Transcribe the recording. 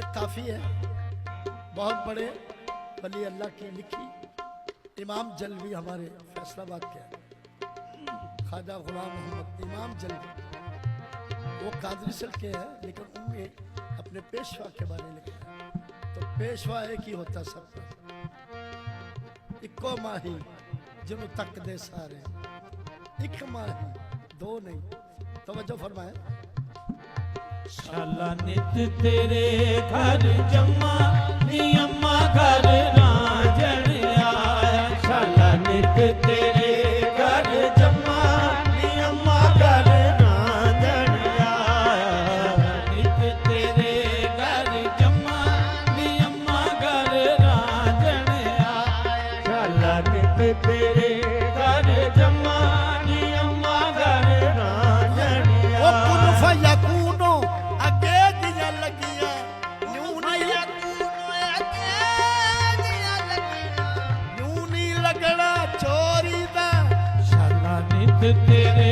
ये काफी है। बहुत बड़े वली अल्लाह की लिखी इमाम जलवी हमारे फैसलाबाद के ख्वाजा गुलाम मोहम्मद इमाम जलवी, वो कादरी सिल के है लेकिन उनने अपने पेशवा के बारे में लिखा है। तो पेशवा एक ही होता सबका, इक्को माही जिन्हों तक दे सारे, एक माही दो नहीं। तवज्जो फरमाए। शाला नित तेरे घर जम्मा नी अम्मा घर रांझण आया। शाला नित तेरे घर जम्मा नी अम्मा घर रांझण आया। नित तेरे घर जम्मा नी अम्मा घर रांझण आया। शाला नित तेरे घर जम्मा नी अम्मा घर रांझण आया। फयकूनो अगे दिया लगियां न्यू नहीं लगना चोरी दा। शाला नित तेरे